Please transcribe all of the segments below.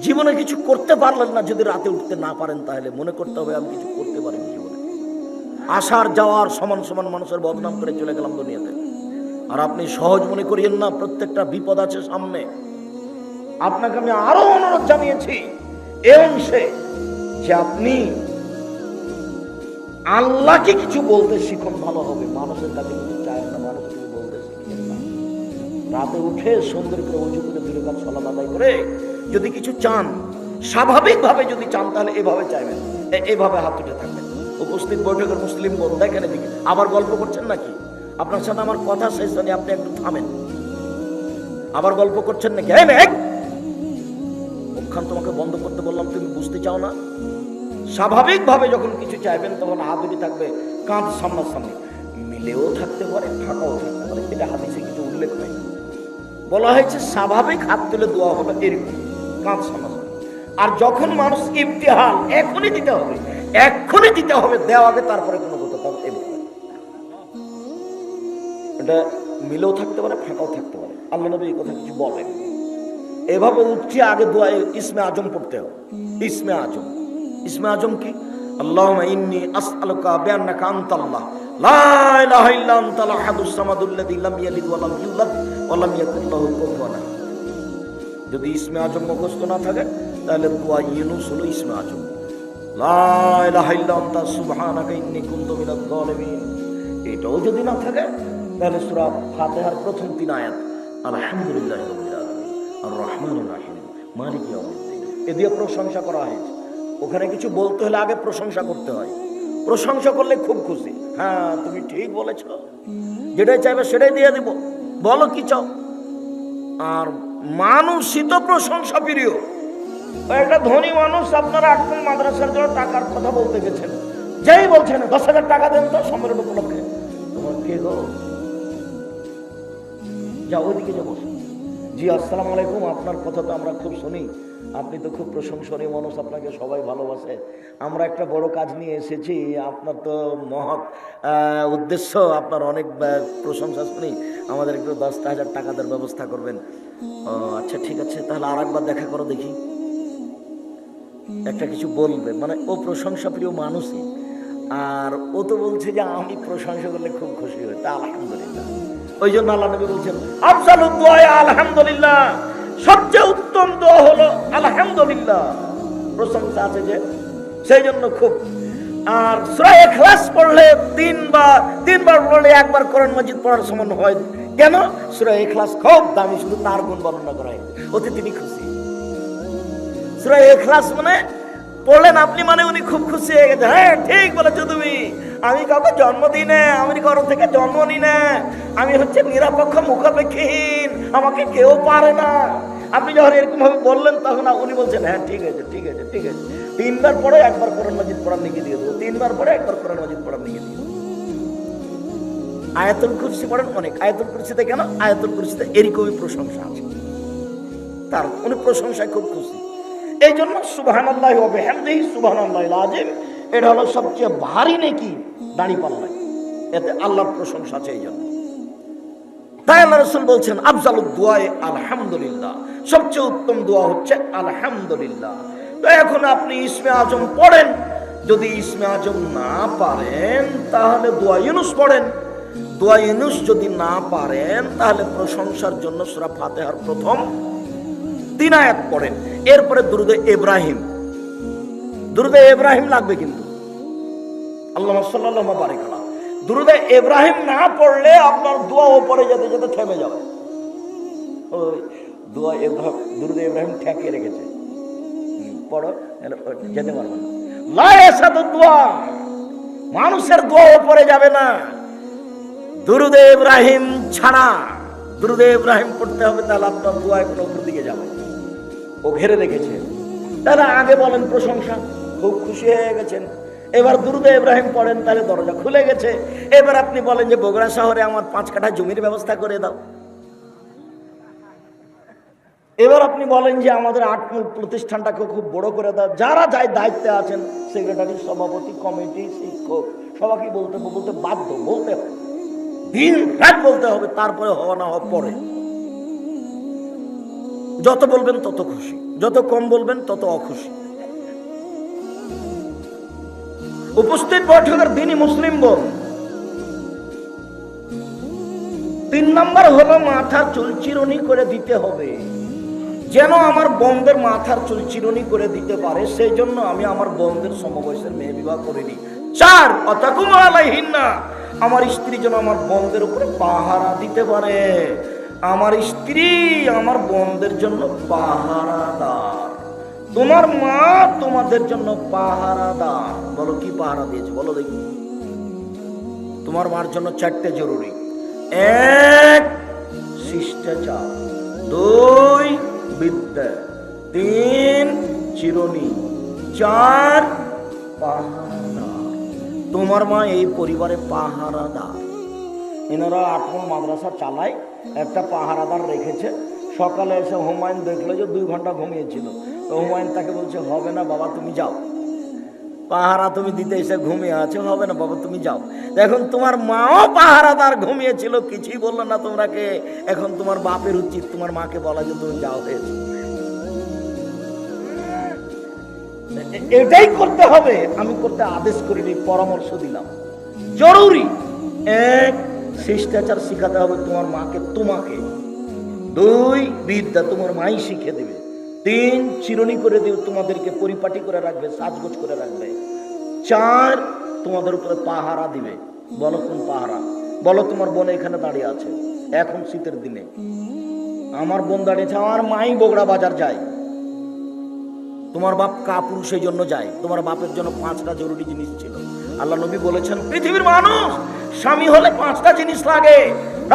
জীবনে কিছু করতে পারলেন না, যদি রাতে উঠতে না পারেন তাহলে মনে করতে হবে আমি কিছু করতে পারিনি জীবনে। আসার যাওয়ার সমান সমান মানুষের বদনাম করে চলে গেলাম দুনিয়াতে। আর আপনি সহজ মনে করিয়েন না, প্রত্যেকটা বিপদ আছে সামনে। আপনাকে আমি আরো অনুরোধ জানিয়েছি এ অংশে যে আপনি আল্লাহকে কিছু বলতে শিখুন, ভালো হবে। মানুষের কাছে কিছু চায় না, মানুষ কিছু বলতে শিখেন না। রাতে উঠে সুন্দর করে উঁচু করে দূরে কাজ সলাপ আদায় করে যদি কিছু চান, স্বাভাবিকভাবে যদি চান তাহলে এভাবে চাইবেন, এভাবে হাত উঠে থাকবেন। উপস্থিত বৈঠকের মুসলিম বোন দেখেন এদিকে, আবার গল্প করছেন নাকি? আপনার সাথে আমার কথা শেষ হয়নি, আপনি একটু থামেন। আবার গল্প করছেন নাকি? ওখান তোমাকে বন্ধ করতে বললাম, তুমি বুঝতে চাও না? স্বাভাবিকভাবে যখন কিছু চাইবেন তখন হাত উঠে থাকবে, কাঁধ সামনাসামনি, মিলেও থাকতে পারে ফাঁকাও থাকতে পারে। এটা হাদিসে কিছু উল্লেখ নেই, বলা হয়েছে স্বাভাবিক হাত তুলে দোয়া হলো এরকম, কাঁধ সামনাসামনি। আর যখন মানুষ ইমতিহান, এখনই দিতে হবে, এখনই দিতে হবে, দেওয়া আগে তারপরে কোনো কথা তবে এটা মিলেও থাকতে পারে ফাঁকাও থাকতে পারে। আল্লাহ নবী এই কথা কিছু বলেন। এভাবে উঠছে আগে দোয়া ইসমে আজম পড়তে হবে। ইসমে আজম, ইসমে আজম কি? আল্লাহুম্মা ইন্নী আসআলুকা বিআন্নাকা আনতাল্লাহ লা ইলাহা ইল্লা আনতাল আহাদুস সামাদুল্লাযী লাম ইয়ালিদ ওয়া লাম ইউলাদ ওয়া লাম ইয়াকুল লাহু কুফুয়ান আহাদ। যদি ইসমে আজম মুখস্থ না থাকে তাহলে দোয়া ইউনুস হলো ইসমে আজম। লা ইলাহা ইল্লা আনতা সুবহানাকা ইন্নী কুনতু মিনাজ জালিমিন। এটাও যদি না থাকে তাহলে সূরা ফাতিহার প্রথম 3 আয়াত আলহামদুলিল্লাহি রাব্বিল আলামিন আর রহমানির রহিম মালিকি ইয়াউমিদ্দিন, এ দিয়ে প্রশংসা করা হয়েছে। ওখানে কিছু বলতে হলে আগে প্রশংসা করতে হয়। প্রশংসা করলে খুব খুশি, হ্যাঁ তুমি ঠিক বলেছ, যেটাই চাইবে সেটাই দিয়ে দিব, বলো কি চাও। আর মানুষই তো প্রশংসা প্রিয়। একটা ধনী মানুষ আপনারা একদম মাদ্রাসার জন্য টাকার কথা বলতে গেছেন, যেই বলছেন 10,000 টাকা দেন তো সম্মেলন উপলক্ষে, তোমার কে গো, যাও ওইদিকে যাবো। জি আসসালামু আলাইকুম, আপনার কথা তো আমরা খুব শুনি, আপনি তো খুব প্রশংসনীয় মানুষ, আপনাকে সবাই ভালোবাসে। আমরা একটা বড় কাজ নিয়ে এসেছি, আপনার তো মহৎ উদ্দেশ্য, আপনার অনেক প্রশংসা শুনি, আমাদের একটু 10,000 টাকা দেওয়ার ব্যবস্থা করবেন। ও আচ্ছা ঠিক আছে, তাহলে আর একবার দেখা করো দেখি। একটা কিছু বলবে, মানে ও প্রশংসা প্রিয় মানুষই, আর ও তো বলছে যে আমি প্রশংসা করলে খুব খুশি হই, তা আলহামদুলিল্লাহ। ওই জন্য আল্লাহ নবী বলছেন আফজালুদ দুআ আলহামদুলিল্লাহ, সবচেয়ে উত্তম দোয়া হলো আলহামদুলিল্লাহ, প্রশংসা আছে যে, সেই জন্য খুব। আর সূরা ইখলাস পড়লে তিনবার পড়লে একবার কোরআন মাজিদ পড়ার সমান হয়। কেন? সূরা ইখলাস খুব দামি, শুধু তার গুণ বর্ণনা করা হয়, ওতে তিনি খুশি। সূরা ইখলাস মানে পড়লেন আপনি, মানে উনি খুব খুশি হয়ে গেছে, হ্যাঁ ঠিক বলেছো তুমি, আমি কাউকে জন্ম দিই না, আমি কারো থেকে জন্ম নিই না, আমি হচ্ছে নিরপেক্ষ মুখাপেক্ষীহীন, আমাকে কেউ পারে না। আপনি যখন এরকম ভাবে বললেন তখন উনি বলছেন হ্যাঁ ঠিক আছে ঠিক আছে ঠিক আছে, 3বার পরে একবার কোরআন মাজিদ পড়ার লিখে দিয়ে দেবো, 3বার পরে একবার কোরআন মাজিদ পড়ার লিখে দিয়ে দেবো। আয়াতুল কুরসি পড়েন অনেক, আয়াতুল কুরসিতে কেন? আয়াতুল কুরসিতে এরকমই প্রশংসা আছে, তার উনি প্রশংসায় খুব খুশি। এই জন্য সুবহানাল্লাহি ওয়া বিহামদিহি সুবহানাল্লাহিল আযীম, এটা হলো সবচেয়ে ভারী নেকি দাঁড়িপাল্লায়, এতে আল্লাহর প্রশংসা আছে। এই জন্য তাই আল্লাহ রাসূল বলছেন আফজালুদ দুআ আলহামদুলিল্লাহ, সবচেয়ে উত্তম দোয়া হচ্ছে আলহামদুলিল্লাহ। তো এখন আপনি ইসমে আজম পড়েন, যদি ইসমে আজম না পারেন তাহলে দোয়া ইউনুস পড়েন, দোয়া ইউনুস যদি না পারেন তাহলে প্রশংসার জন্য সূরা ফাতিহার প্রথম 3 আয়াত পড়েন, এরপরে দুরুদে ইব্রাহিম, দুরুদে ইব্রাহিম লাগবে কিন্তু, আল্লাহুম্মা সাল্লাল্লাহু বারিক আলা। দুরুদে ইব্রাহিম না পড়লে আপনার দোয়া উপরে যেতে যেতে থেমে যাবে। ওই দোয়া ইব্রাহিম, দুরুদে ইব্রাহিম ঠেকিয়ে রেখেছে, পড়ো যেতে পারবে না। লা ইয়াসাদু দোয়া, মানুষের দোয়া উপরে যাবে না, দুরুদে ইব্রাহিম ছাড়া। দুরুদে ইব্রাহিম পড়তে হবে, তাহলে আপনার দোয়া কোনো উপর দিকে যাবে, ও ঘেরে রেখেছে। তাহলে আগে বলেন প্রশংসা, খুব খুশি হয়ে গেছেন, এবার দুরুদে ইব্রাহিম পড়েন, তাহলে দরজা খুলে গেছে। এবার আপনি বলেন যে বগুড়া শহরে আমার 5 কাঠা জমির ব্যবস্থা করে দাও। এবার আপনি বলেন যে আমাদের আটমূল প্রতিষ্ঠানটাকে খুব বড় করে দাও। যারা যাই দায়িত্বে আছেন, সেক্রেটারি, সভাপতি, কমিটি, শিক্ষক, সবাইকে বলতে বাধ্য, বলতে হবে, দিন রাত বলতে হবে, তারপরে হওয়া না হওয়া পরে। যত বলবেন তত খুশি, যত কম বলবেন তত অখুশি। উপস্থিত বৈঠকের দিনই মুসলিম বোন। 3 নাম্বার হলো মাথার চুল চিরুনি করে দিতে হবে। যেন আমার বোনদের মাথার চুল চিরুনি করে দিতে পারে, সেই জন্য আমি আমার বোনদের সমবয়সের মেয়ে বিবাহ করিনি। 4 অতাকুম আলাইহিন্না, আমার স্ত্রী যেন আমার বোনদের উপরে পাহারা দিতে পারে। আমার স্ত্রী আমার বোনদের জন্য পাহারাদার। তোমার মা তোমাদের জন্য পাহারাদার। বলো কি পাহারা দিয়েছে বলো দেখি। তোমার মার জন্য 4টে জরুরি। 1 শিষ্টাচার, 2 বিদ্যা, 3 চিরুনি, 4 পাহারাদার। তোমার মা এই পরিবারে পাহারাদার। এনারা 8 মাদ্রাসা চালায়, একটা পাহারাদার রেখেছে। সকালে এসে হুমায়ুন দেখলো যে 2 ঘন্টা ঘুমিয়েছিল, তো হুমায়ুন তাকে বলছে হবে না বাবা তুমি যাও, পাহারা তুমি দিতে এসে ঘুমিয়ে আছো, হবে না বাবা তুমি যাও। এখন তোমার মাও পাহারাদার ঘুমিয়েছিল, কিছুই বললো না তোমরাকে। এখন তোমার বাপের উচিত তোমার মাকে বলা যে তুমি যাও হয়েছে। এটাই করতে হবে, আমি করতে আদেশ করিনি, পরামর্শ দিলাম। জরুরি 1 শিষ্টাচার শিখাতে হবে তোমার মাকে তোমাকে। 2 বিদ্যা তোমার মাই শিখে দেবে। 3 চিরুনি করে দিও, তোমাদেরকে পরিপাটি করে রাখবে, সাজগোজ করে রাখবে। 4 তোমাদের উপরে পাহারা দিবে। বলো কোন পাহারা? বলো তোমার বোন এখানে দাঁড়িয়ে আছে, এখন শীতের দিনে আমার বোন দাঁড়িয়েছে, আমার মাই বগড়া বাজার যায়, তোমার বাপ কাপুরুষ সেই জন্য যায়। তোমার বাপের জন্য 5টা জরুরি জিনিস ছিল। আল্লাহ নবী বলেছেন পৃথিবীর মানুষ স্বামী হলে 5টা জিনিস লাগে।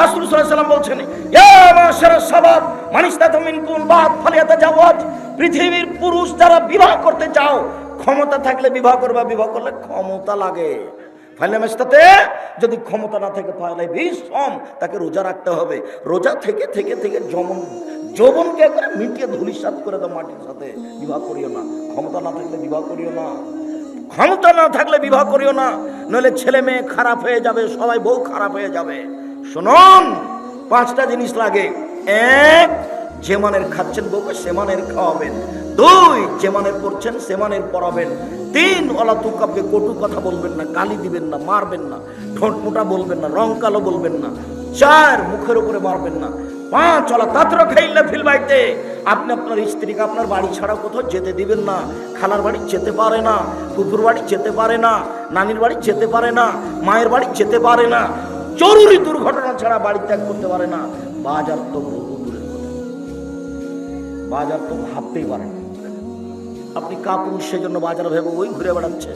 রাসূল সাল্লাল্লাহু আলাইহি ওয়াসাল্লাম বলছেন ইয়া মাশারাস শাবাব মান ইসতাতা মিনকুম বাত ফালিয়াতাজাওয়াজ। পৃথিবীর পুরুষ যারা বিবাহ করতে চাও, ক্ষমতা থাকলে বিবাহ করবা, বিবাহ করলে ক্ষমতা লাগে। ফাইলামেস্তাতে যদি ক্ষমতা না থাকে তাহলে বিশ্বম, তাকে রোজা রাখতে হবে। রোজা থেকে থেকে থেকে যৌবনকে করে মিটিয়ে ধূলিসাৎ করে দাও মাটির সাথে। বিবাহ করিও না, ক্ষমতা না থাকলে বিবাহ করিও না, ক্ষমতা না থাকলে বিবাহ করিও না, নইলে ছেলে মেয়ে খারাপ হয়ে যাবে, সবাই বউ খারাপ হয়ে যাবে। শুনুন 5টা জিনিস লাগে। 1 যে মানের খাচ্ছেন বউকে সে মানের খাওয়াবেন। 2 যে মানের পড়ছেন সে মানের পড়াবেন। 3 ওলা তুকাবকে কটু কথা বলবেন না, গালি দিবেন না, মারবেন না, ঠোঁট মোটা বলবেন না, রং কালো বলবেন না। 4 মুখের উপরে মারবেন না। 5 ওলা তাত্র খাইলে ফিল বাইতে, আপনি আপনার স্ত্রীকে আপনার বাড়ি ছাড়া কোথাও যেতে দিবেন না। খালার বাড়ি যেতে পারে না, কুকুর বাড়ি যেতে পারে না, নানির বাড়ি যেতে পারে না, মায়ের বাড়ি যেতে পারে না, জরুরি দুর্ঘটনা ছাড়া বাড়ি ত্যাগ করতে পারে না। বাজার তো বহু দূরের কথা, বাজার তো ভাবতেই পারে না। আপনি কাপুরুষ সেজন্য বাজার ভেবে ওই ঘুরে বেড়াচ্ছে।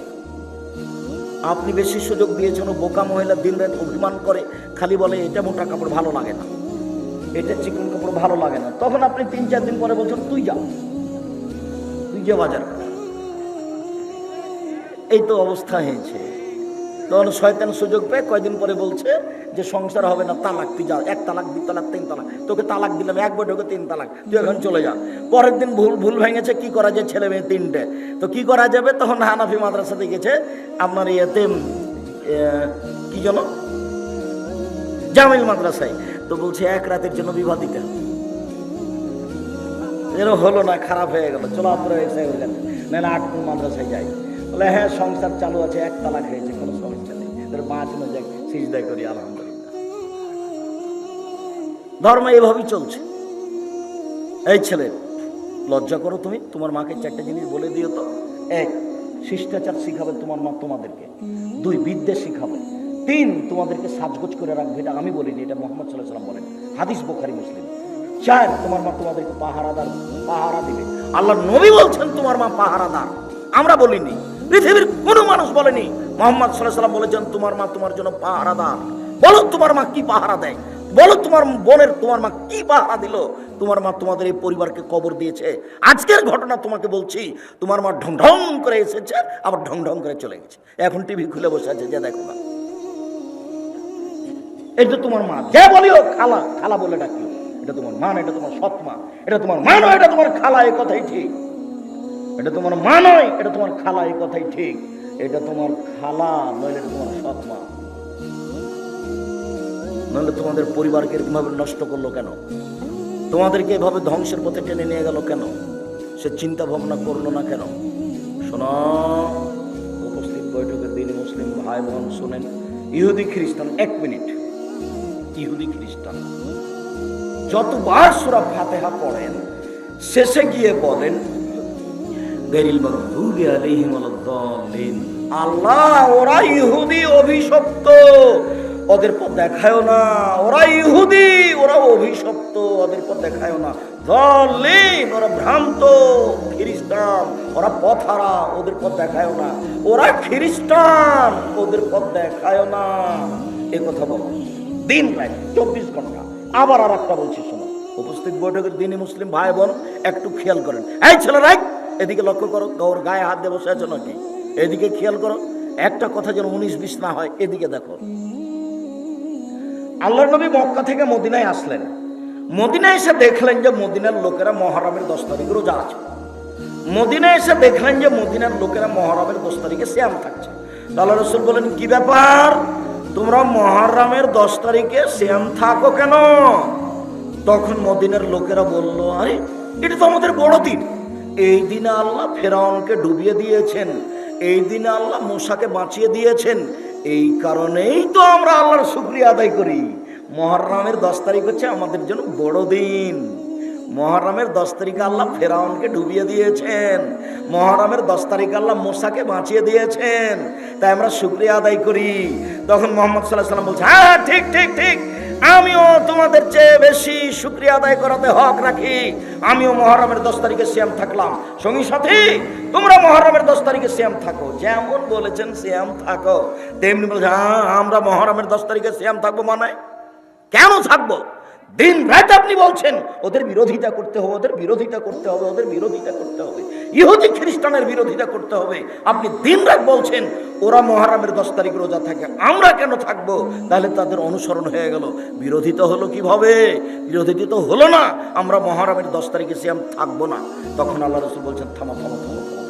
আপনি বেশি সুযোগ দিয়েছেন, বোকা মহিলা দিন রাত অভিমান করে, খালি বলে এটা মোটা কাপড় ভালো লাগে না, এটা চিকন কাপড় ভালো লাগে না। তখন আপনি 3-4 দিন পরে বলছেন তুই যা, তুই যে বাজার। এই তো অবস্থা হয়েছে। তখন শয়তান সুযোগ পেয়ে কয়দিন পরে বলছে যে সংসার হবে না, তালাক, তুই যা, 1 তালাক 2 তালাক 3 তালাক, তোকে তালাক দিলাম, 1 বৈঠকে 3 তালাক, তুই এখন চলে যা। পরের দিন ভুল ভেঙেছে, কি করা যায়, ছেলে মেয়ে 3টে, তো কি করা যাবে? তখন হানাফি মাদ্রাসাতে গেছে, আপনার ইয়েতে কি যেন জামিল মাদ্রাসায়, তো বলছে 1 রাতের জন্য বিবাহ দিতে হবে। এর হলো না, খারাপ হয়ে গেল, চলো আপনারা হয়ে গেল, না 8 মাদ্রাসায় যাই। বলে হ্যাঁ সংসার চালু আছে, 1 তালাক হয়েছে, কোনো সমস্যা নেই, 5 যাক সিজদা করি আলহামদুলিল্লাহ। ধর্ম এইভাবেই চলছে। এই ছেলে লজ্জা করো তুমি, তোমার মাকে 4টে জিনিস বলে দিও তো। 1 শিষ্টাচার শিখাবে তোমার মা তোমাদেরকে। 2 বিদ্যা শিখাবে। 3 তোমাদেরকে সাজগোজ করে রাখবে। এটা আমি বলিনি, এটা মুহাম্মদ সাল্লাল্লাহু আলাইহি ওয়াসাল্লাম বলেন, হাদিস বুখারী মুসলিম। 4 তোমার মা তোমাদেরকে পাহারাদার, পাহারা দিবে। আল্লাহ নবী বলছেন তোমার মা পাহারাদার, আমরা বলিনি, পৃথিবীর কোনো মানুষ বলেনি। মুহাম্মদ সাল্লাল্লাহু আলাইহি ওয়াসাল্লাম বলেছেন তোমার মা তোমার জন্য পাহারাদার। বলো তোমার মা কি পাহারা দেয়, বলো তোমার বোনের তোমার মা কি পাহারা দিল। তোমার মা তোমাদের এই পরিবারকে কবর দিয়েছে। আজকের ঘটনা তোমাকে বলছি, তোমার মা ঢং ঢং করে এসেছে, আবার ঢং ঢং করে চলে গেছে। এখন টিভি খুলে বসে আছে, যে দেখো না, এটা তোমার মা। যে বলিও খালা, খালা বলে ডাকিও, এটা তোমার মা না, এটা তোমার সৎ মা। এটা তোমার মা নয়, এটা তোমার খালা, এই কথাই ঠিক। এটা তোমার মা নয়, এটা তোমার খালা, এই কথাই ঠিক। এটা তোমার খালা নয়, এটা তোমার সৎ মা। নইলে তোমাদের পরিবারকে এরকম ভাবে নষ্ট করলো কেন? তোমাদেরকে এভাবে ধ্বংসের পথে টেনে নিয়ে গেল কেন? সে চিন্তা ভাবনা করলো না কেন? শোনো, উপস্থিত বৈঠকের দিন মুসলিম ভাই বোন শোনেন, ইহুদি খ্রিস্টান, 1 মিনিট, ইহুদি খ্রিস্টান যতবার সূরা ফাতিহা পড়েন শেষে গিয়ে বলেন গায়রিল মাগদুবি আলাইহিম ওয়ালাদ-দাল্লিন, আল্লাহ ওরা ইহুদি অভিশপ্ত, ওদের পথ দেখায়ও না, ওরা ইহুদি, ওরা অভিশপ্ত, ওদের পথ দেখায়ও না, দাল্লিন ওরা ভ্রান্ত খ্রিস্টান, ওরা পথহারা, ওদের পথ দেখায়ও না, ওরা খ্রিস্টান, ওদের পথ দেখায়ও না, এ কথা বলো দিন রাত 24 ঘন্টা। আবার আর একটা বলছি শোনো, উপস্থিত বৈঠকের দিনই মুসলিম ভাই বোন একটু খেয়াল করেন, এই ছেলেরা এদিকে লক্ষ্য করো, ওর গায়ে হাত দিয়ে বসে আছো নাকি? এদিকে খেয়াল করো, একটা কথা যেন 19-20 না হয়, এদিকে দেখো। আল্লাহর নবী মক্কা থেকে মদিনায় আসলেন, মদিনায় এসে দেখলেন যে মদিনার লোকেরা মুহররমের 10 তারিখ রোজা আছে। মদিনায় এসে দেখলেন যে মদিনার লোকেরা মুহররমের 10 তারিখে সিয়াম থাকছে। আল্লাহ রাসূল বলেন, কি ব্যাপার, তোমরা মুহররমের 10 তারিখে সিয়াম থাকো কেন? তখন মদিনার লোকেরা বলল, আরে এটা তো আমাদের বড় দিন, এই দিনে আল্লাহ ফেরাউনকে ডুবিয়ে দিয়েছেন, এই দিনে আল্লাহ মূসাকে বাঁচিয়ে দিয়েছেন, এই কারণেই তো আমরা আল্লাহর শুকরিয়া আদায় করি। মুহররমের 10 তারিখ হচ্ছে আমাদের জন্য বড় দিন। মুহররমের 10 তারিখে আল্লাহ ফেরাউনকে ডুবিয়ে দিয়েছেন, মুহররমের 10 তারিখে আল্লাহ মূসাকে বাঁচিয়ে দিয়েছেন, তাই আমরা শুকরিয়া আদায় করি। তখন মুহাম্মদ সাল্লাল্লাহু আলাইহি ওয়াসাল্লাম বলছে, হ্যাঁ ঠিক ঠিক ঠিক, আমিও তোমাদের চেয়ে বেশি শুকরিয়া আদায় করাতে হক রাখি, আমিও মুহররমের 10 তারিখে সিয়াম থাকলাম। সঙ্গী সাথী, তোমরা মুহররমের 10 তারিখে সিয়াম থাকো, যেমন বলেছেন সিয়াম থাকো, তেমনি বলছে, হ্যাঁ আমরা মুহররমের 10 তারিখে সিয়াম থাকবো। মানে কেন থাকবো? দিন রাত আপনি বলছেন ওদের বিরোধিতা করতে হবে, ওদের বিরোধিতা করতে হবে, ওদের বিরোধিতা করতে হবে, ইহুদি খ্রিস্টানের বিরোধিতা করতে হবে। আপনি দিন রাত বলছেন ওরা মুহররমের 10 তারিখ রোজা থাকে, আমরা কেন থাকবো? তাহলে তাদের অনুসরণ হয়ে গেল। বিরোধিতা হলো কিভাবে? বিরোধিতা তো হলো না, আমরা মুহররমের 10 তারিখে সিয়াম থাকবো না। তখন আল্লাহ রাসূল বলছেন, থামো থামো থামো থামো,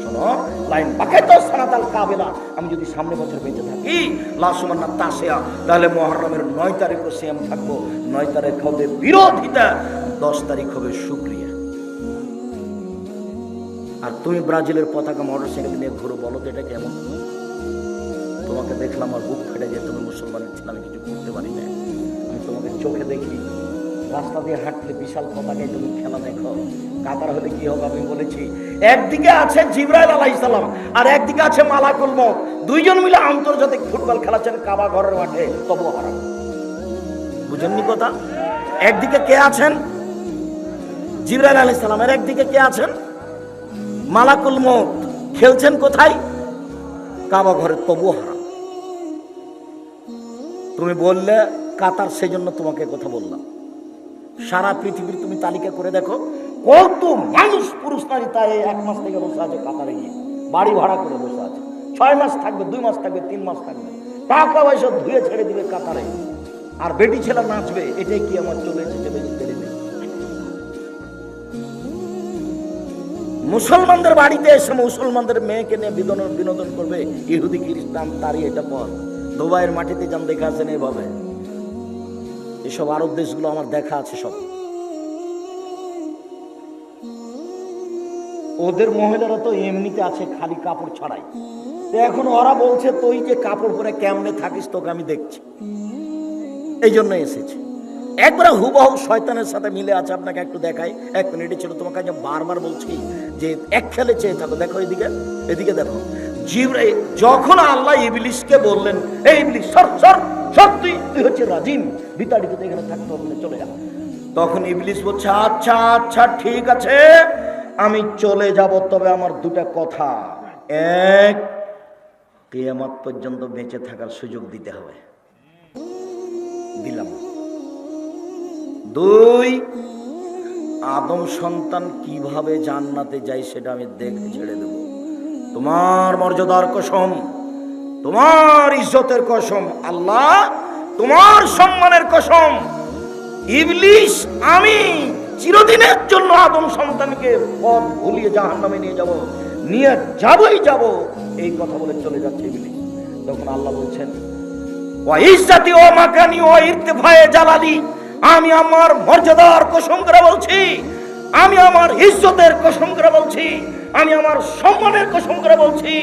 শোনো, লাইন বাকাইতো সানাতাল কাবিলা, আমি যদি সামনে বছর বেঁচে থাকি লাসুমান্না তাসিয়া, তাহলে মুহররমের 9 তারিখও সিয়াম থাকবো। 9 তারিখ হবে বিরোধিতা, 10 তারিখ হবে শুকরিয়া। আর তুমি ব্রাজিলের পতাকা মোটরসাইকেল নিয়ে ঘুরো, বলো তো এটা কেমন? তোমাকে দেখলাম আর বুক ফেটে যায়, তুমি মুসলমানের ছেলে, আমি কিছু করতে পারি না। আমি তোমাকে চোখে দেখি, রাস্তা দিয়ে হাঁটলে বিশাল পতাকায় তুমি খেলা দেখো, কাতার হলে কি হবে? আমি বলেছি, একদিকে আছে জিবরাইল আলাইহিস সালাম আর একদিকে আছে মালাকুল মউত, দুইজন মিলে আন্তর্জাতিক ফুটবল খেলাচ্ছেন কাবা ঘরের মাঠে, তবু হারাম। বুঝেননি কথা? একদিকে কে আছেন? জিবরাইল আলাইহিস সালাম, আর একদিকে কে আছেন? মালাকুল মউত। খেলছেন কোথায়? কাবা ঘরে, তবু হারাম। তুমি বললে কাতার, সেজন্য তোমাকে কথা বললাম। সারা পৃথিবীর তুমি তালিকা করে দেখো, কত মানুষ পুরুষ নারী তাই 1 মাস থেকে বসে আছে কাতারে গিয়ে, বাড়ি ভাড়া করে বসে আছে, 6 মাস থাকবে, 2 মাস থাকবে, 3 মাস থাকবে, টাকা পয়সা ধুয়ে ছেড়ে দিবে কাতারে, আর বেটি ছেলে নাচবে। এটাই কি আমার চলে এসেছে? মুসলমানদের বাড়িতে এসে মুসলমানদের মেয়েকে নিয়ে বিনোদন করবে ইহুদি খ্রিস্টান, তারই এটা পথ। দুবাইয়ের মাটিতে যান, দেখা আছেন এভাবে, এসব আরব দেশগুলো আমার দেখা আছে সব। ওদের মহিলারা তো এমনিতে আছে খালি কাপড় ছাড়াই, এখন ওরা বলছে তুই যে কাপড় পরে কেমনে থাকিস, তোকে আমি দেখছি, এই জন্য এসেছে। একবার হুবহু শয়তানের সাথে মিলে আছে, আপনাকে একটু দেখাই। 1 মিনিটে ছিল, তোমাকে আজ বারবার বলছি যে এক খেলে চেয়ে থাকো। দেখো এদিকে, এদিকে দেখো। জিবরাইল যখন আল্লাহ ইবলিসকে বললেন, এই ইবলিস সর সর সর, তুই হচ্ছে রাজিম, বিতাড়িত, এখানে থাকতে হবে না, চলে যা। তখন ইবলিস বলছে, আচ্ছা আচ্ছা ঠিক আছে, আমি চলে যাব, তবে আমার 2টা কথা। 1, কিয়ামত পর্যন্ত বেঁচে থাকার সুযোগ দিতে হবে, দিলাম। 2, আদম সন্তান কিভাবে জান্নাতে যায় সেটা আমি দেখে ছেড়ে দেব। তোমার মর্যাদার কসম, তোমার ইজ্জতের কসম, আল্লাহ তোমার সম্মানের কসম, ইবলিস আমি চিরদিনের জন্য আদম সন্তানকে পথ ভুলিয়ে জাহান্নামে নিয়ে যাবই যাব, এই কথা বলে চলে যাচ্ছে ইবলিস। তখন আল্লাহ বলছেন, ওয়া ইজ্জতি ওয়া মাকানি ওয়া ইরতিফায়ে জালালি, আমি আমার মর্যাদার কসম করে বলছি, আমি আমার ইজ্জতের কসম করে বলছি, আমি আমার সম্মানের কসম করে বলছি,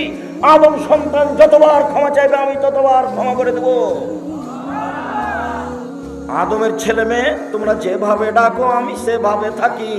আদম সন্তান যতবার ক্ষমা চাইবে আমি ততবার ক্ষমা করে দেব। আদমের ছেলে মেয়ে তোমরা যেভাবে ডাকো আমি সেভাবে থাকি,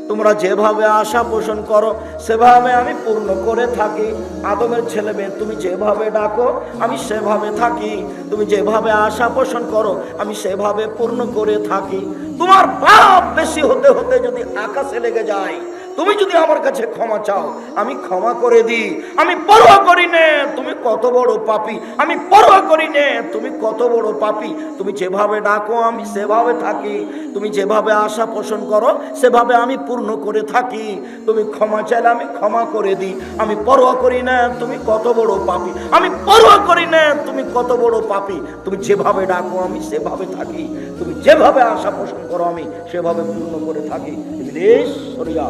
তোমরা যেভাবে আশা পোষণ করো সেভাবে আমি পূর্ণ করে থাকি। আদমের ছেলে মেয়ে তুমি যেভাবে ডাকো আমি সেভাবে থাকি, তুমি যেভাবে আশা পোষণ করো আমি সেভাবে পূর্ণ করে থাকি। তোমার পাপ বেশি হতে হতে যদি আকাশে লেগে যায়, তুমি যদি আমার কাছে ক্ষমা চাও আমি ক্ষমা করে দিই। আমি পরোয়া করি না তুমি কত বড় পাপী, আমি পরোয়া করি না তুমি কত বড় পাপী। তুমি যেভাবে ডাকো আমি সেভাবে থাকি, তুমি যেভাবে আশা পোষণ করো সেভাবে আমি পূর্ণ করে থাকি। তুমি ক্ষমা চাইলে আমি ক্ষমা করে দিই। আমি পরোয়া করি না তুমি কত বড় পাপী, আমি পরোয়া করি না তুমি কত বড় পাপী। তুমি যেভাবে ডাকো আমি সেভাবে থাকি, তুমি যেভাবে আশা পোষণ করো আমি সেভাবে পূর্ণ করে থাকি। ইবলিস সরিয়া।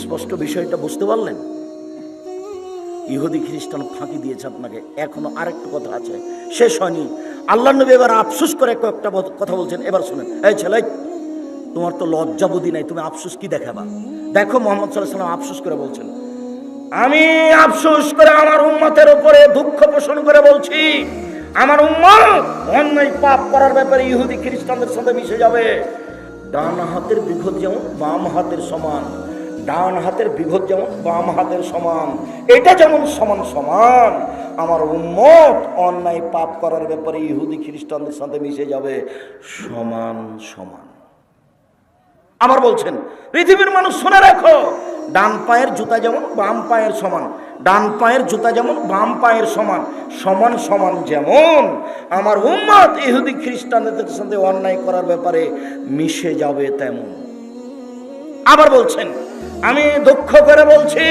স্পষ্ট বিষয়টা বুঝতে পারলেন? ইহুদি খ্রিস্টান ফাঁকি দিয়েছে আপনাকে। এখনো আরেকটা কথা আছে, শেষ হয়নি। আল্লাহ নবী এবার আফসোস করে একটা কথা বলছেন, এবার শুনেন। এই ছেলে, তোমার তো লজ্জা বুদ্ধি নাই, তুমি আফসোস কি দেখাবা? দেখো মোহাম্মদ সাল্লাল্লাহু আলাইহি ওয়াসাল্লাম আফসোস করে বলছেন, আমি আফসোস করে আমার উম্মতের উপরে দুঃখ পোষণ করে বলছি, আমার উম্মত অন্যায় পাপ করার ব্যাপারে ইহুদি খ্রিস্টানদের সাথে মিশে যাবে। ডান হাতের বিঘত যেমন বাম হাতের সমান, ডান হাতের বিঘত যেমন বাম হাতের সমান, এটা যেমন সমান সমান, আমার উম্মত অন্যায় পাপ করার ব্যাপারে ইহুদি খ্রিস্টানদের সাথে মিশে যাবে সমান সমান। আবার বলছেন, পৃথিবীর মানুষ শুনে রাখো, ডান পায়ের জুতা যেমন বাম পায়ের সমান, ডান পায়ের জুতা যেমন বাম পায়ের সমান, সমান সমান যেমন আমার উম্মত ইহুদি খ্রিস্টানদের সাথে অন্যায় করার ব্যাপারে মিশে যাবে তেমন। আবার বলছেন, আমি দুঃখ করে বলছি,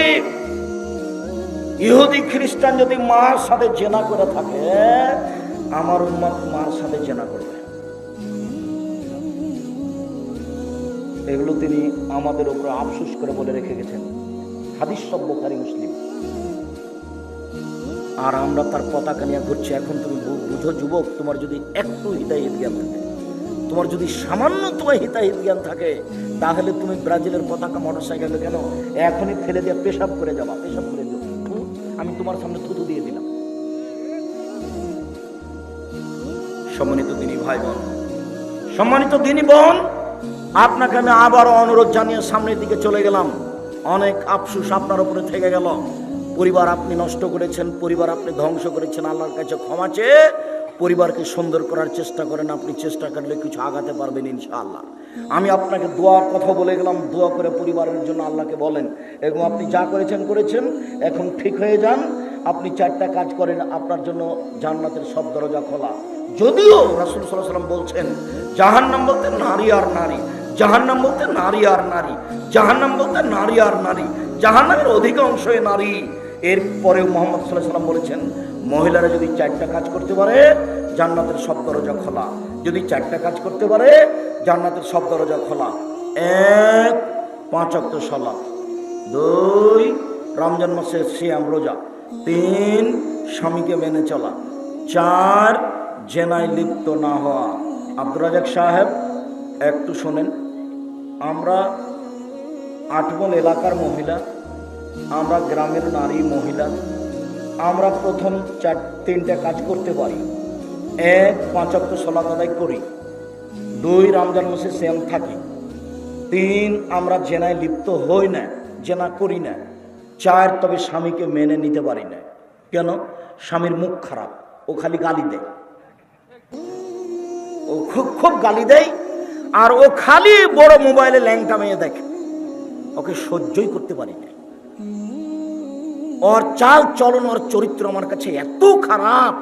ইহুদি খ্রিস্টান যদি মার সাথে জেনা করে থাকে, আমার উম্মত মার সাথে জেনা করবে। এগুলো তিনি আমাদের উপর আফসোস করে বলে রেখে গেছেন। হাদিস সব বুখারী মুসলিম। আর আমরা তার পতাকা নিয়ে ঘুরছি। এখন তুমি বুঝো যুবক, তোমার যদি একটু হিদায়াত জ্ঞান থাকে, তোমার যদি সামান্য তোমার হিতাহিত জ্ঞান থাকে, তাহলে তুমি ব্রাজিলের পতাকা মোটরসাইকেলে কেন এখনই ফেলে দিয়ে পেশাব করে যাবা, পেশাব করে দিও। আমি তোমার সামনে থুতু দিয়ে দিলাম। সম্মানিত দিনী ভাই বোন, সম্মানিত দিনী বোন, আপনাকে আমি আবারও অনুরোধ জানিয়ে সামনের দিকে চলে গেলাম। অনেক আফসোস আপনার উপরে থেকে গেল। পরিবার আপনি নষ্ট করেছেন, পরিবার আপনি ধ্বংস করেছেন। আল্লাহর কাছে ক্ষমা চেয়ে পরিবারকে সুন্দর করার চেষ্টা করেন। আপনি চেষ্টা করলে কিছু আগাতে পারবেন ইনশাআল্লাহ। আমি আপনাকে দোয়ার কথা বলে গেলাম, দোয়া করে পরিবারের জন্য আল্লাহকে বলেন, এবং আপনি যা করেছেন এখন ঠিক হয়ে যান। আপনি 4টা কাজ করেন, আপনার জন্য জান্নাতের সব দরজা খোলা। যদিও রাসূল সাল্লাল্লাহু আলাইহি ওয়াসাল্লাম বলছেন, জাহান্নাম বলতে নারী আর নারী, জাহান্নাম বলতে নারী আর নারী, জাহান্নাম বলতে নারী আর নারী, জাহান্নামের অধিকাংশই নারী। এরপরেও মুহাম্মদ সাল্লাল্লাহু আলাইহি ওয়াসাল্লাম বলেছেন, মহিলারা যদি 4টা কাজ করতে পারে জান্নাতের সব দরজা খোলা। যদি 4টা কাজ করতে পারে জান্নাতের সব দরজা খোলা। 1, 5 ওয়াক্ত সালাত, 2, রমজান মাসের সিয়াম রোজা, 3, স্বামীকে মেনে চলা, 4, জেনায় লিপ্ত না হওয়া। আব্দুর রাজাক সাহেব একটু শোনেন, আমরা আটমল এলাকার মহিলা, আমরা গ্রামের নারী মহিলা, আমরা প্রথম 3টা কাজ করতে পারি। 1, 5 ওয়াক্ত সালাত আদায় করি, 2, রমজান মাসে সিয়াম থাকি, 3, আমরা জেনায় লিপ্ত হই না, জেনা করি না, 4, তবে স্বামীকে মেনে নিতে পারি না। কেন? স্বামীর মুখ খারাপ, ও খালি গালি দেয়, ও খুব গালি দেয়, আর ও খালি বড় মোবাইলে ল্যাংটা মেয়ে দেখে, ওকে সহ্যই করতে পারি না। ওর চাল চলন, ওর চরিত্র আমার কাছে এত খারাপ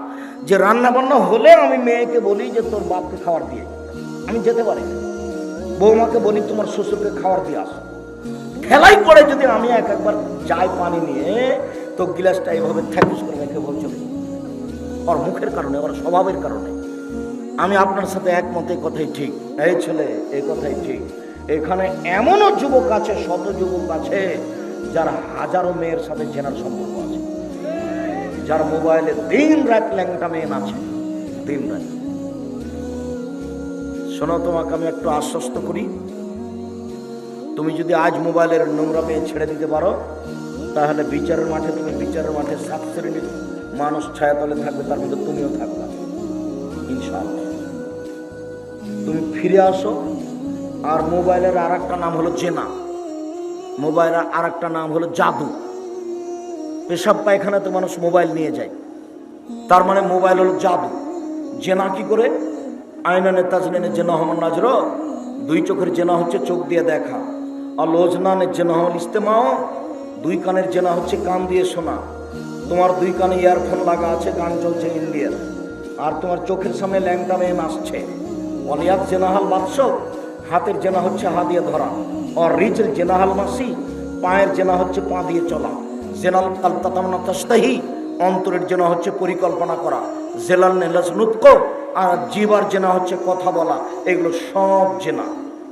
যে রান্না বান্না হলে আমি মেয়েকে বলি যে তোর বাপকে খাবার দিয়ে, আমি যেতে পারি না। বৌমাকে বলি তোমার শ্বশুরকে খাবার দিয়ে আসো। খেলাই পড়ে যদি আমি একবার যাই পানি নিয়ে, তো গিলাসটা এইভাবে থ্যাকুস করে রেখে বলছো, ওর মুখের কারণে, ওর স্বভাবের কারণে। আমি আপনার সাথে একমত, এই কথাই ঠিক। এই ছেলে, এই কথাই ঠিক। এখানে এমনও যুবক আছে, শত যুবক আছে যার হাজারো মেয়ের সাথে জেনার সম্পর্ক আছে, যার মোবাইলে দিন রাত ল্যাংটা মেয়ে আছে, দিন রাত। শোনো, তোমাকে আমি একটু আশ্বস্ত করি, তুমি যদি আজ মোবাইলের নোংরা পেয়ে ছেড়ে দিতে পারো, তাহলে বিচারের মাঠে তুমি বিচারের মাঠে 7 শ্রেণীর মানুষ ছায়াতলে থাকবে, তার মধ্যে তুমিও থাকবে ইনশাআল্লাহ। তুমি ফিরে আসো। আর মোবাইলের আর একটা নাম হলো জেনা, মোবাইলের আর একটা নাম হলো জাদু। পেশাব পায়খানাতে মানুষ মোবাইল নিয়ে যায়, তার মানে মোবাইল হলো জাদু। জেনা কি করে? আইনানে তাজনিনে জেনা হমান নাজর, 2 চোখের জেনা হচ্ছে চোখ দিয়ে দেখা। আর লোজনানের জেনা হল ইস্তেমাও, 2 কানের জেনা হচ্ছে কান দিয়ে শোনা। তোমার 2 কানে ইয়ারফোন লাগা আছে, গান চলছে ইন্ডিয়ার, আর তোমার চোখের সামনে ল্যাংটা মেয়ে নাচছে। অলিয়াত জেনাহাল বাদশ, হাতের জেনা হচ্ছে হাত দিয়ে ধরা। আর রিচের জেনাহাল মাসি, পায়ের জেনা হচ্ছে পা দিয়ে চলা। জেনাল আলতাতামনা তাস্তাহি, অন্তরের জেনা হচ্ছে পরিকল্পনা করা। জেলাল নেলাস নুতক, আর জিবার জেনা হচ্ছে কথা বলা। এগুলো সব জেনা।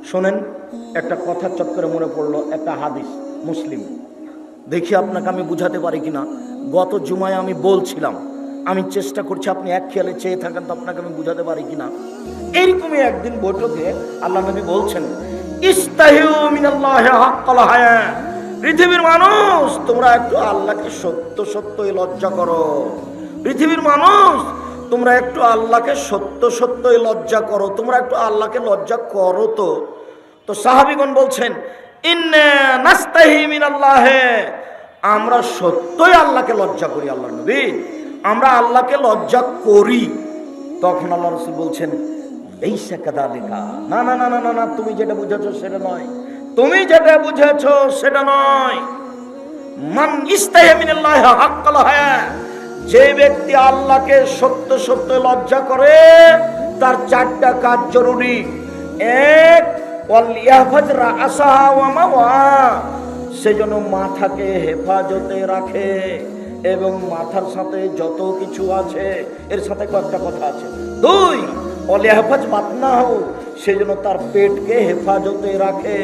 শোনেন, একটা কথা চট করে মনে পড়লো, একটা হাদিস মুসলিম, দেখি আপনাকে আমি বুঝাতে পারি কিনা। গত জুমায় আমি বলছিলাম, আমি চেষ্টা করছি আপনি এক খেয়ালে চেয়ে থাকেন তো আপনাকে আমি বুঝাতে পারি কিনা। এইরকমই একদিন বৈঠকে আল্লাহ নবী বলছেন, ইস্তাহিউ মিনাল্লাহি হাক্কাল হায়া, পৃথিবীর মানুষ তোমরা একটু আল্লাহকে সত্য সত্যই লজ্জা করো। পৃথিবীর মানুষ তোমরা একটু আল্লাহকে সত্য সত্যই লজ্জা করো, তোমরা একটু আল্লাহকে লজ্জা করো। তো সাহাবীগণ বলছেন, ইন্না নাস্তাহি মিনাল্লাহি, আমরা সত্যই আল্লাহকে লজ্জা করি। আল্লাহ নবী, আমরা আল্লাহকে লজ্জা করি। তখন আল্লাহ রাসূল বলছেন, লাইসা কাযালিকা, না না না না না, তুমি যেটা বুঝেছো সেটা নয়, তুমি যেটা বুঝেছো সেটা নয়। মান ইস্তাহি মিনাল্লাহি হাক্কাল হায়া, যে ব্যক্তি আল্লাহকে সত্য সত্য লজ্জা করে তার 4টা কাজ জরুরি। 1, ওয়াল ইয়াহফাজ রাসাহা ওয়া মাওয়া, সে যেন মাথাকে হেফাজতে রাখে এবং মাথার সাথে যত কিছু আছে এর সাথে কয়েকটা কথা আছে। 2, ওয়াল ইয়াহফাজ বাতনাহু, সে যেন তার পেটকে হেফাজতে রাখে।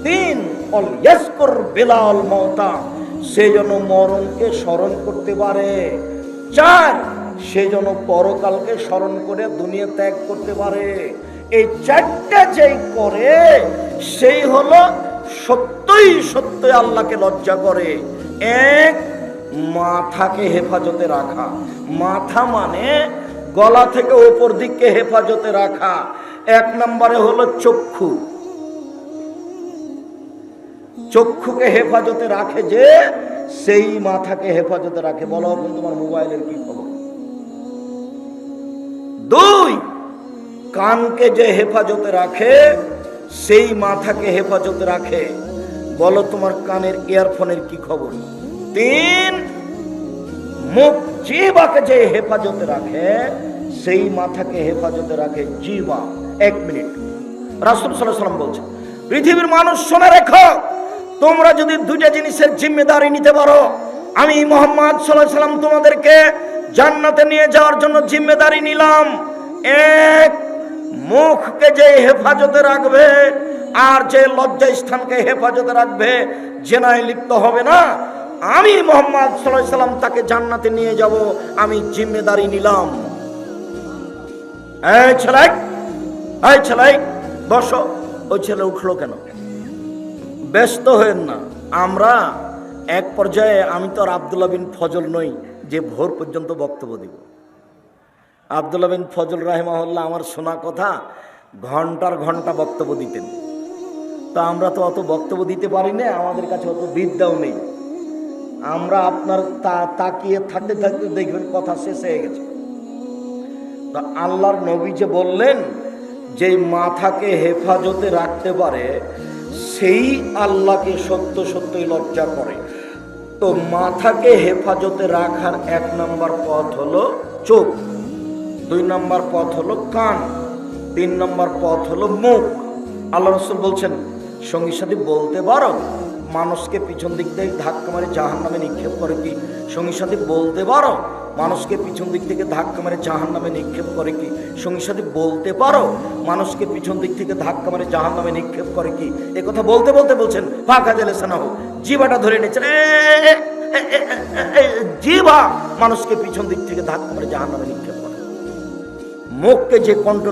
3, ওয়াল ইয়াজকুর বিলাল মাউতা, সে যেন মরণকে স্মরণ করতে পারে। 4, সে যেন পরকালকে স্মরণ করে দুনিয়া ত্যাগ করতে পারে। এই 4টা যেই করে সেই হলো সত্যই সত্যই আল্লাহকে লজ্জা করে। 1, মাথাকে হেফাজতে রাখা। মাথা মানে গলা থেকে উপর দিকে হেফাজতে রাখা। 1 নম্বরে হলো চক্ষু। চক্ষুকে হেফাজতে রাখে যে, সেই মাথাকে হেফাজতে রাখে। বলো এখন তোমার মোবাইলের কি খবর? 2, কানকে যে হেফাজতে রাখে সেই মাথাকে হেফাজতে রাখে। বলো তোমার কানের ইয়ারফোনের কি খবর? 3, মুখ জিহ্বাকে যে হেফাজতে রাখে সেই মাথাকে হেফাজতে রাখে জিহ্বা। 1 মিনিট, রাসূল সাল্লাল্লাহু আলাইহি ওয়াসাল্লাম বলছেন, পৃথিবীর মানুষ শুনে রেখো, তোমরা যদি 2টা জিনিসের জিম্মেদারি নিতে পারো, আমি মুহাম্মদ সাল্লাল্লাহু আলাইহি ওয়াসাল্লাম তোমাদেরকে জান্নাতে নিয়ে যাওয়ার জন্য জিম্মেদারি নিলাম। 1, মুখকে যে হেফাজতে রাখবে আর যে লজ্জা স্থানকে হেফাজতে রাখবে, জেনায় লিপ্ত হবে না, আমি মুহাম্মদ সাল্লাল্লাহু আলাইহি ওয়াসাল্লাম তাকে জান্নাতে নিয়ে যাব, আমি জিম্মেদারি নিলাম। এই ছেলে বসো। ওই ছেলে উঠলো কেন? ব্যস্ত হয়েন না। আমরা এক পর্যায়ে, আমি তো আর আব্দুল্লাহ বিন ফজল নই যে ভোর পর্যন্ত বক্তব্য দিব। আব্দুল্লাহ বিন ফজল রাহিমাহুল্লাহ আমার শোনা কথা ঘন্টার ঘন্টা বক্তব্য দিতেন। তো আমরা তো অত বক্তব্য দিতে পারি না, আমাদের কাছে অত বিদ্যাও নেই। আমরা আপনার তাকিয়ে থাকতে থাকতে দেখবেন কথা শেষ হয়ে গেছে। তো আল্লাহর নবী যে বললেন যে মাথাকে হেফাজতে রাখতে পারে সেই আল্লাহকে সত্য সত্যই লজ্জা করে। তো মাথাকে হেফাজতে রাখার 1 নম্বর পথ হলো চোখ, 2 নম্বর পথ হলো কান, 3 নম্বর পথ হলো মুখ। আল্লাহ রাসূল বলছেন, সঙ্গী সাথী বলতে পারো মানুষকে পিছন দিক থেকে ধাক্কা মারে জাহান্নামে নিক্ষেপ করে কি? সঙ্গী সাথী বলতে পারো মানুষকে পিছন দিক থেকে ধাক্কা মারে জাহান্নামে নিক্ষেপ করে কি? সঙ্গী সাথী বলতে পারো মানুষকে পিছন দিক থেকে ধাক্কা মারে জাহান্নামে নিক্ষেপ করে কি? এ কথা বলতে বলতে বলছেন, ফাঁকা জেলে সানাহু, জিভাটা ধরে নিয়েছেন। জিভা মানুষকে পিছন দিক থেকে ধাক্কা মারে জাহান্নামে নিক্ষেপ করে। মুখকে যে কন্ট্রোল